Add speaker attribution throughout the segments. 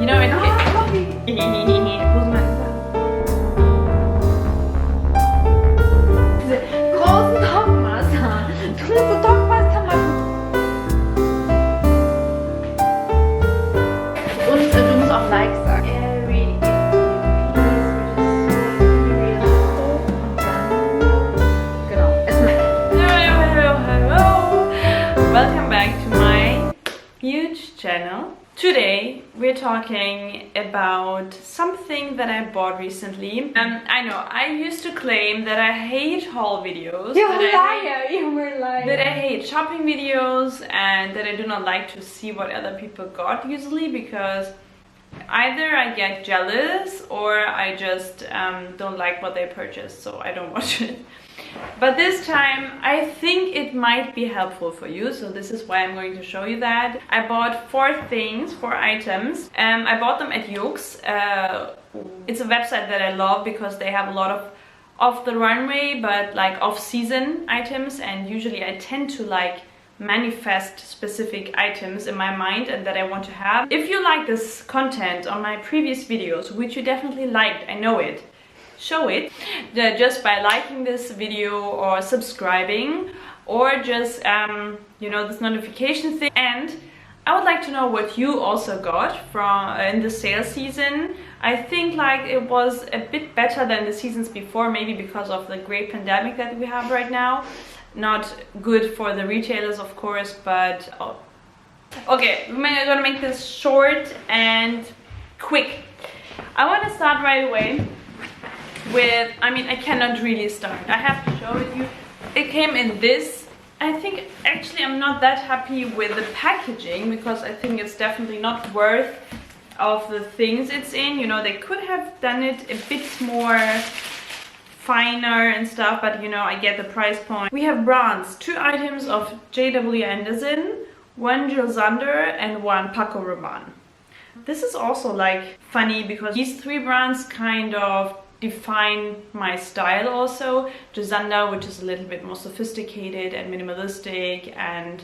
Speaker 1: You know, it...
Speaker 2: großen Topfmesser. Du musst so Topfmesser machen. Und du musst auch Like sagen. Genau.
Speaker 1: Hello. Welcome back to my huge channel. Today we're talking about something that I bought recently. I know I used to claim that I hate haul videos.
Speaker 2: You're a liar. You're a liar.
Speaker 1: That I hate shopping videos and that I do not like to see what other people got usually, because either I get jealous or I just don't like what they purchased, so I don't watch it. But this time I think it might be helpful for you, so this is why I'm going to show you that. I bought 4 items. I bought them at YOOX. It's a website that I love because they have a lot of off the runway but like off-season items, and usually I tend to like manifest specific items in my mind and that I want to have. If you like this content on my previous videos, which you definitely liked, I know it, show it just by liking this video or subscribing, or just you know, this notification thing. And I would like to know what you also got from in the sale season. I think like it was a bit better than the seasons before, maybe because of the great pandemic that we have right now. Not good for the retailers, of course, but okay, we're gonna make this short and quick. I want to start right away with, I mean, I cannot really start. I have to show it you. It came in this. I think actually I'm not that happy with the packaging, because I think it's definitely not worth of the things it's in. You know, they could have done it a bit more finer and stuff, but you know, I get the price point. We have brands, 2 items of JW Anderson, 1 Jil Sander and 1 Paco Rabanne. This is also like funny because these 3 brands kind of define my style also. Jil Sander, which is a little bit more sophisticated and minimalistic and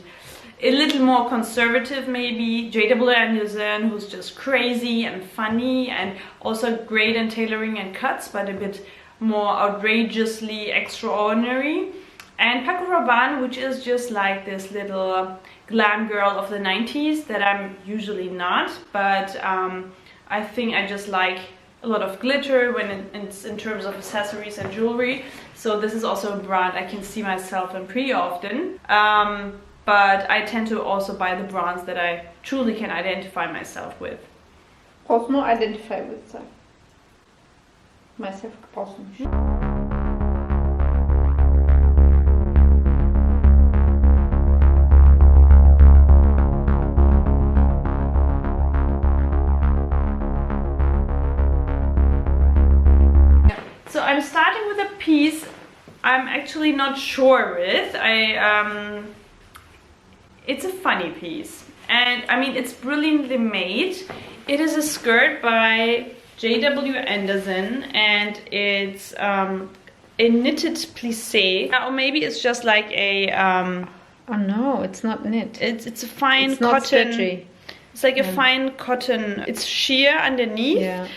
Speaker 1: a little more conservative maybe. JW Anderson, who's just crazy and funny and also great in tailoring and cuts, but a bit more outrageously extraordinary. And Paco Rabanne, which is just like this little glam girl of the 90s that I'm usually not, but I think I just like a lot of glitter when it's in terms of accessories and jewelry. So this is also a brand I can see myself in pretty often. But I tend to also buy the brands that I truly can identify myself with.
Speaker 2: Brauchst nur identify with myself. Brauchst nicht.
Speaker 1: So I'm starting with a piece I'm actually not sure with. It's a funny piece, and I mean, it's brilliantly made. It is a skirt by JW Anderson, and it's a knitted plissé, or maybe it's just like a
Speaker 2: oh no, it's not knit.
Speaker 1: It's a fine
Speaker 2: it's not
Speaker 1: cotton.
Speaker 2: Stretchy.
Speaker 1: It's like a fine cotton. It's sheer underneath.
Speaker 2: Yeah.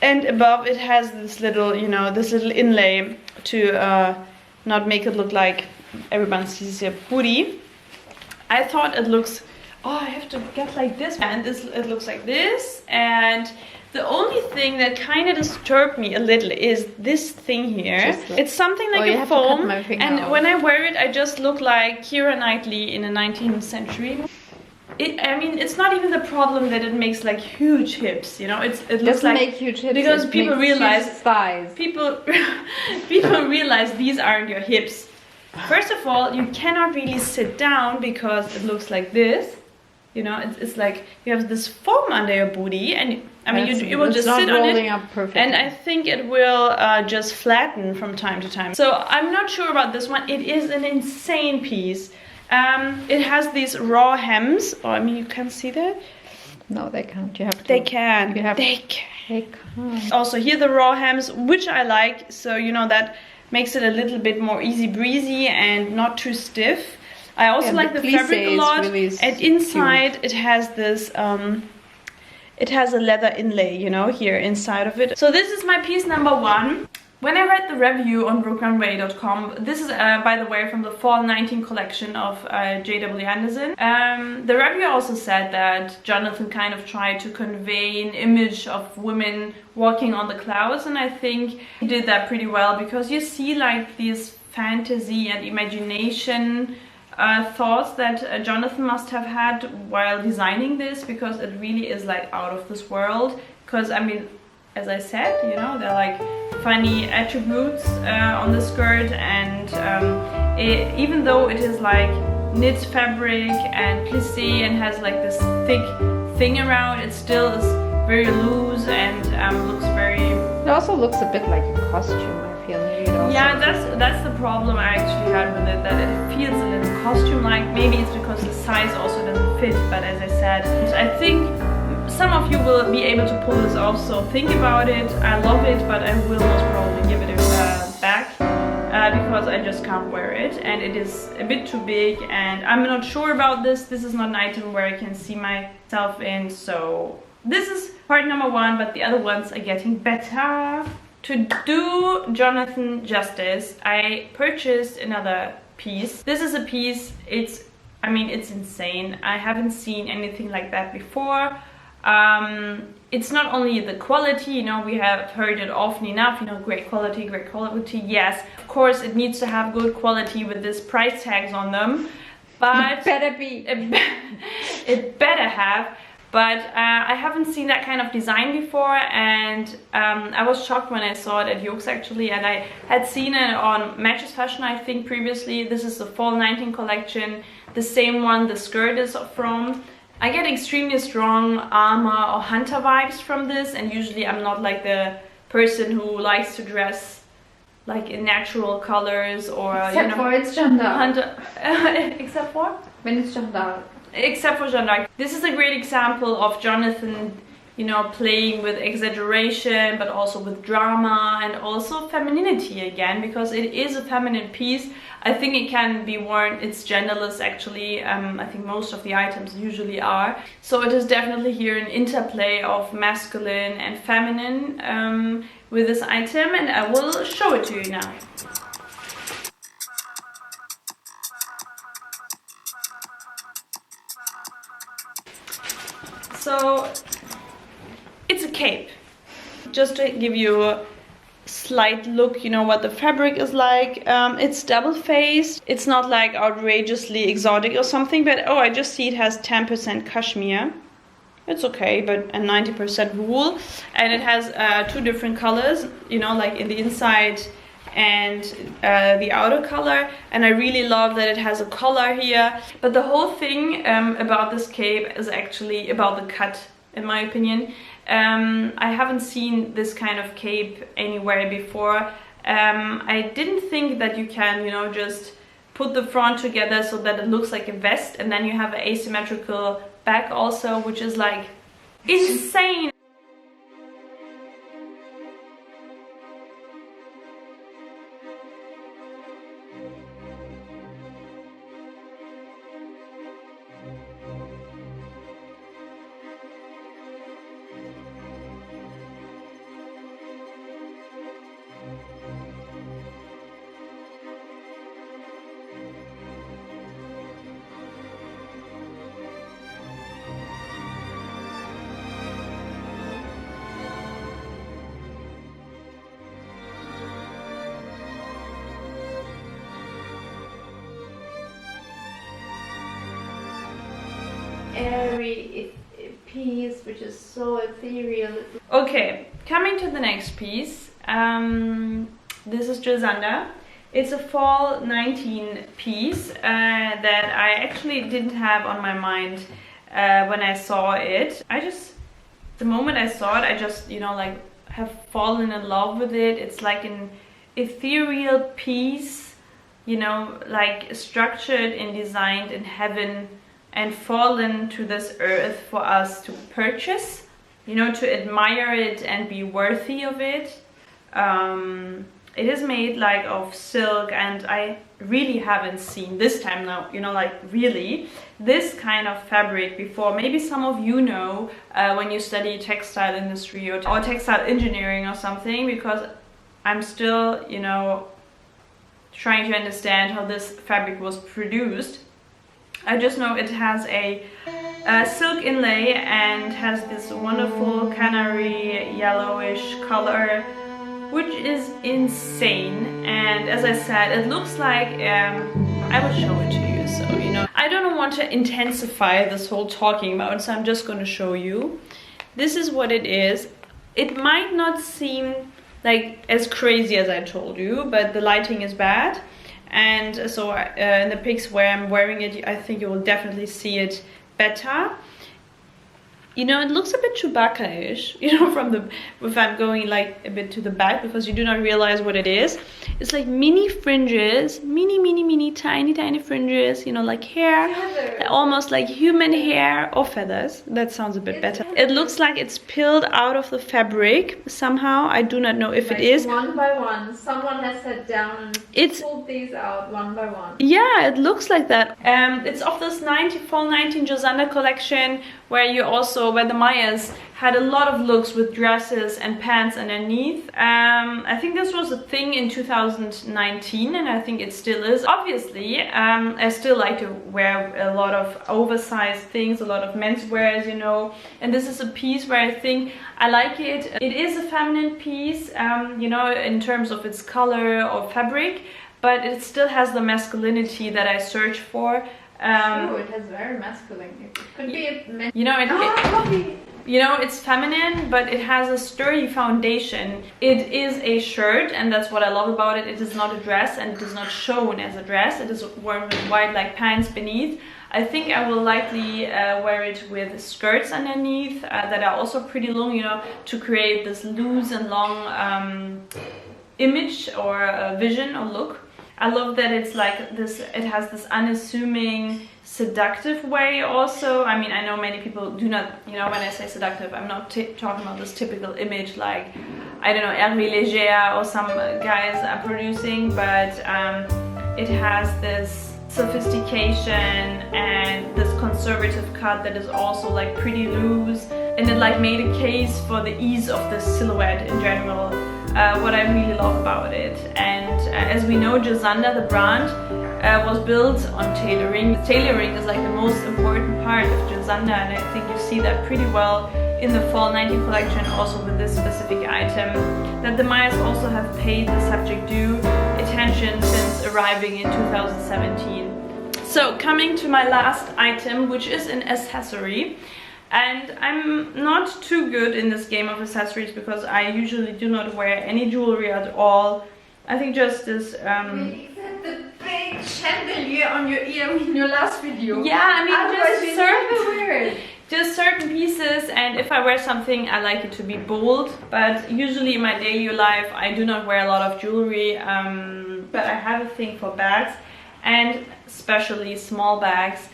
Speaker 1: And above it has this little, you know, this little inlay to not make it look like everyone sees your booty. I thought it looks, oh, I have to get like this, and it looks like this. And the only thing that kind of disturbed me a little is this thing here. It's something like a foam, and when I wear it, I just look like Keira Knightley in the 19th century. I mean, it's not even the problem that it makes like huge hips, you know. It looks like
Speaker 2: make huge hips,
Speaker 1: because people realize
Speaker 2: thighs.
Speaker 1: People realize these aren't your hips. First of all, you cannot really sit down because it looks like this. You know, it's like you have this foam under your booty, and I mean, you will just sit on it, and I think it will just flatten from time to time. So I'm not sure about this one. It is an insane piece. It has these raw hems. Oh, I mean, you can't see that.
Speaker 2: No, they can't. You have to.
Speaker 1: They can. They can. Also, here the raw hems, which I like. So you know that makes it a little bit more easy breezy and not too stiff. I also like the fabric a lot. Really and inside it has this it has a leather inlay, you know, here inside of it. So this is my piece number 1. When I read the review on brookrunway.com, this is by the way from the fall 19 collection of J.W. Anderson. The review also said that Jonathan kind of tried to convey an image of women walking on the clouds, and I think he did that pretty well, because you see like these fantasy and imagination thoughts that Jonathan must have had while designing this, because it really is like out of this world. Because I mean, as I said, you know, they're like funny attributes on the skirt, and even though it is like knit fabric and plissé and has like this thick thing around, it still is very loose and looks very...
Speaker 2: It also looks a bit like a costume, I feel. Maybe
Speaker 1: yeah, that's the problem I actually had with it, that it feels a little costume-like. Maybe it's because the size also doesn't fit, but as I said, I think some of you will be able to pull this off, so think about it. I love it, but I will most probably give it back because I just can't wear it, and it is a bit too big, and I'm not sure about this. This is not an item where I can see myself in, so this is part number 1, but the other ones are getting better. To do Jonathan justice, I purchased another piece. This is a piece, I mean, it's insane. I haven't seen anything like that before. It's not only the quality, you know, we have heard it often enough, you know, great quality, yes, of course it needs to have good quality with this price tags on them, but
Speaker 2: it better be.
Speaker 1: It better have, but I haven't seen that kind of design before, and I was shocked when I saw it at YOOX actually, and I had seen it on Matches Fashion I think previously. This is the fall 19 collection, the same one the skirt is from. I get extremely strong armor or hunter vibes from this, and usually I'm not like the person who likes to dress like in natural colors or
Speaker 2: except for it's Jeanne d'Arc.
Speaker 1: Hunter. Except for?
Speaker 2: When it's Jeanne d'Arc.
Speaker 1: Except for Jeanne d'Arc. This is a great example of Jonathan, you know, playing with exaggeration, but also with drama and also femininity again, because it is a feminine piece. I think it can be worn, it's genderless actually. I think most of the items usually are. So it is definitely here an interplay of masculine and feminine with this item, and I will show it to you now. So it's a cape. Just to give you a slight look, you know, what the fabric is like. It's double-faced. It's not like outrageously exotic or something, but oh, I just see it has 10% cashmere. It's okay, but and 90% wool, and it has 2 different colors, you know, like in the inside and the outer color, and I really love that it has a collar here. But the whole thing about this cape is actually about the cut, in my opinion. I haven't seen this kind of cape anywhere before. I didn't think that you can, you know, just put the front together so that it looks like a vest, and then you have an asymmetrical back also, which is like insane.
Speaker 2: Airy piece, which is so ethereal.
Speaker 1: Okay, coming to the next piece. This is Jil Sander. It's a fall 19 piece that I actually didn't have on my mind when I saw it. The moment I saw it, I just, you know, like have fallen in love with it. It's like an ethereal piece, you know, like structured and designed in heaven and fallen to this earth for us to purchase, you know, to admire it and be worthy of it. it is made like of silk, and I really haven't seen this time now, you know, like really this kind of fabric before. Maybe some of you know when you study textile industry or textile engineering or something, because I'm still, you know, trying to understand how this fabric was produced. I just know it has a silk inlay and has this wonderful canary yellowish color, which is insane. And as I said, it looks like I will show it to you, so you know, I don't want to intensify this whole talking about, so I'm just going to show you. This is what it is. It might not seem like as crazy as I told you, but the lighting is bad, and so in the pics where I'm wearing it, I think you will definitely see it better. You know, it looks a bit Chewbacca-ish, you know, from the, if I'm going like a bit to the back, because you do not realize what it is. It's like mini fringes, mini, tiny fringes, you know, like hair, almost like human hair or feathers. That sounds a bit better. It looks like it's peeled out of the fabric somehow. I do not know if it is.
Speaker 2: One by one, someone has sat down and pulled these out one by one.
Speaker 1: Yeah, it looks like that. It's of this fall 19 Jil Sander collection, where the Mayas had a lot of looks with dresses and pants underneath. I think this was a thing in 2019, and I think it still is. Obviously, I still like to wear a lot of oversized things, a lot of menswears, you know. And this is a piece where I think I like it. It is a feminine piece, you know, in terms of its color or fabric, but it still has the masculinity that I search for.
Speaker 2: It has very masculine. It could be a
Speaker 1: you know, you know, it's feminine, but it has a sturdy foundation. It is a shirt, and that's what I love about it. It is not a dress, and it is not shown as a dress. It is worn with white like pants beneath. I think I will likely wear it with skirts underneath that are also pretty long, you know, to create this loose and long image or vision or look. I love that it's like this, it has this unassuming, seductive way also. I mean, I know many people do not, you know, when I say seductive, I'm not talking about this typical image like, I don't know, Hervé Léger or some guys are producing, but it has this sophistication and this conservative cut that is also like pretty loose, and it like made a case for the ease of the silhouette in general. What I really love about it. And as we know, Jil Sander, the brand, was built on tailoring. Tailoring is like the most important part of Jil Sander, and I think you see that pretty well in the fall 19 collection, also with this specific item, that the Mayas also have paid the subject due attention since arriving in 2017. So coming to my last item, which is an accessory. And I'm not too good in this game of accessories because I usually do not wear any jewelry at all. I think just this
Speaker 2: Except the big chandelier on your ear in your last video.
Speaker 1: Yeah, I mean,
Speaker 2: just
Speaker 1: certain pieces, and if I wear something, I like it to be bold. But usually in my daily life, I do not wear a lot of jewelry, but I have a thing for bags, and especially small bags.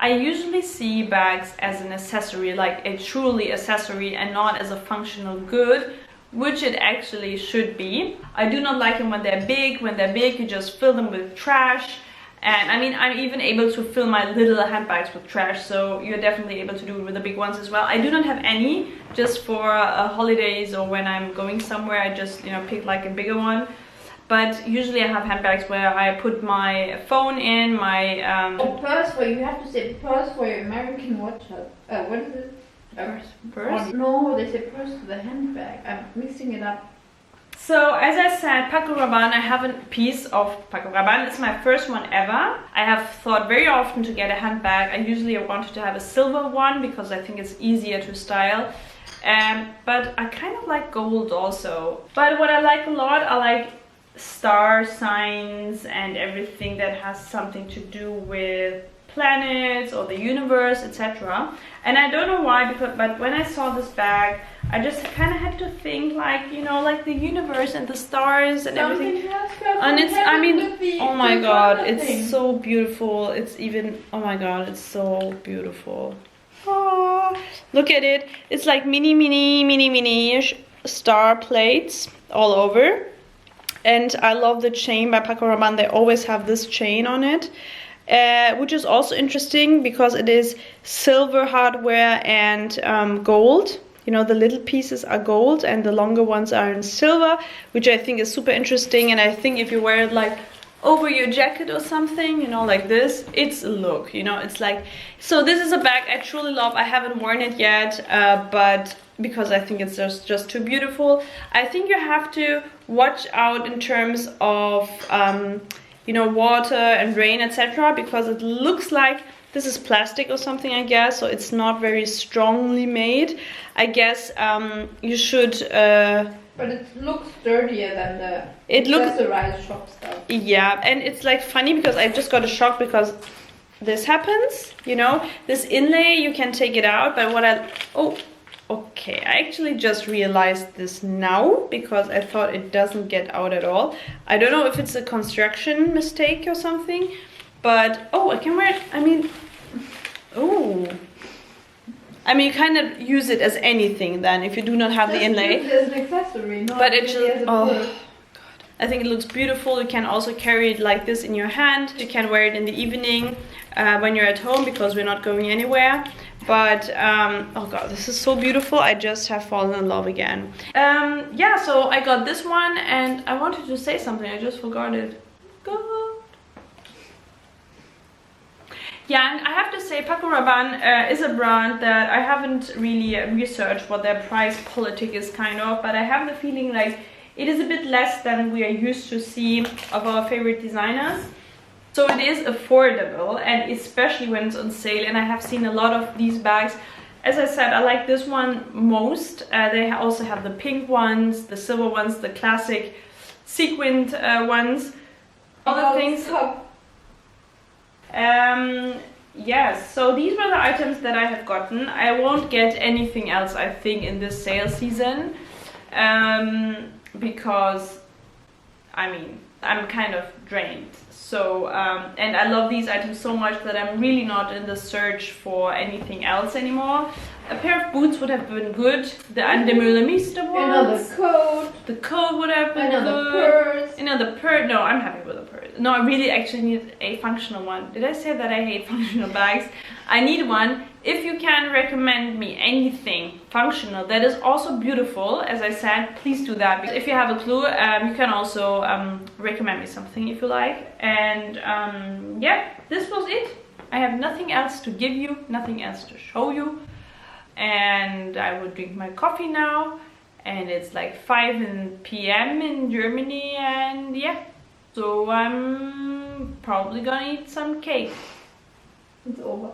Speaker 1: I usually see bags as an accessory, like a truly accessory, and not as a functional good, which it actually should be. I do not like them when they're big. When they're big, you just fill them with trash. And I mean, I'm even able to fill my little handbags with trash, so you're definitely able to do it with the big ones as well. I do not have any, just for holidays or when I'm going somewhere, I just, you know, pick like a bigger one. But usually I have handbags where I put my phone in, my
Speaker 2: purse for, you have to say purse for your American watch. What is it?
Speaker 1: Purse?
Speaker 2: No, they say purse to the handbag. I'm mixing it up.
Speaker 1: So as I said, Paco Rabanne, I have a piece of Paco Rabanne. It's my first one ever. I have thought very often to get a handbag. I usually wanted to have a silver one because I think it's easier to style. But I kind of like gold also. But what I like a lot, I like star signs and everything that has something to do with planets or the universe, etc. And I don't know why, but when I saw this bag, I just kind of had to think like, you know, like the universe and the stars and everything. And it's, I mean, oh my god, it's so beautiful. It's even, oh my god, it's so beautiful. Oh, look at it. It's like mini star plates all over. And I love the chain by Paco Rabanne. They always have this chain on it, which is also interesting because it is silver hardware and gold. You know, the little pieces are gold and the longer ones are in silver, which I think is super interesting. And I think if you wear it like over your jacket or something, you know, like this, it's a look, you know, it's like, so this is a bag I truly love. I haven't worn it yet, but because I think it's just too beautiful. I think you have to watch out in terms of, you know, water and rain, etc., because it looks like this is plastic or something, I guess, so it's not very strongly made. I guess you should...
Speaker 2: but it looks dirtier than the accessorized shop stuff.
Speaker 1: Yeah, and it's like funny because I just got a shock because this happens, you know, this inlay, you can take it out, but what oh, okay, I actually just realized this now because I thought it doesn't get out at all. I don't know if it's a construction mistake or something, but oh, I can wear it. I mean, oh, I mean, you kind of use it as anything then if you do not have the inlay.
Speaker 2: Use it as an accessory, not
Speaker 1: but it just,
Speaker 2: as a purse.
Speaker 1: God, I think it looks beautiful. You can also carry it like this in your hand. You can wear it in the evening when you're at home because we're not going anywhere. But oh god, this is so beautiful. I just have fallen in love again. Yeah, so I got this one and I wanted to say something. I just forgot it. God. Yeah, and I have to say Paco Rabanne is a brand that I haven't really researched what their price politic is kind of, but I have the feeling like it is a bit less than we are used to see of our favorite designers. So it is affordable, and especially when it's on sale, and I have seen a lot of these bags. As I said, I like this one most. They also have the pink ones, the silver ones, the classic sequined ones. Other things. Yes, so these were the items that I have gotten. I won't get anything else, I think, in this sale season. Because, I mean, I'm kind of drained. So, and I love these items so much that I'm really not in the search for anything else anymore. A pair of boots would have been good. The ANDE ones.
Speaker 2: Another coat.
Speaker 1: The coat would have been
Speaker 2: another
Speaker 1: good.
Speaker 2: Purse.
Speaker 1: Another purse. No, I'm happy with a purse. No, I really actually need a functional one. Did I say that I hate functional bags? I need one. If you can recommend me anything functional that is also beautiful, as I said, please do that. If you have a clue, you can also recommend me something if you like. And yeah, this was it. I have nothing else to give you, nothing else to show you. And I will drink my coffee now. And it's like 5 p.m. in Germany, and yeah. So I'm probably gonna eat some cake.
Speaker 2: It's over.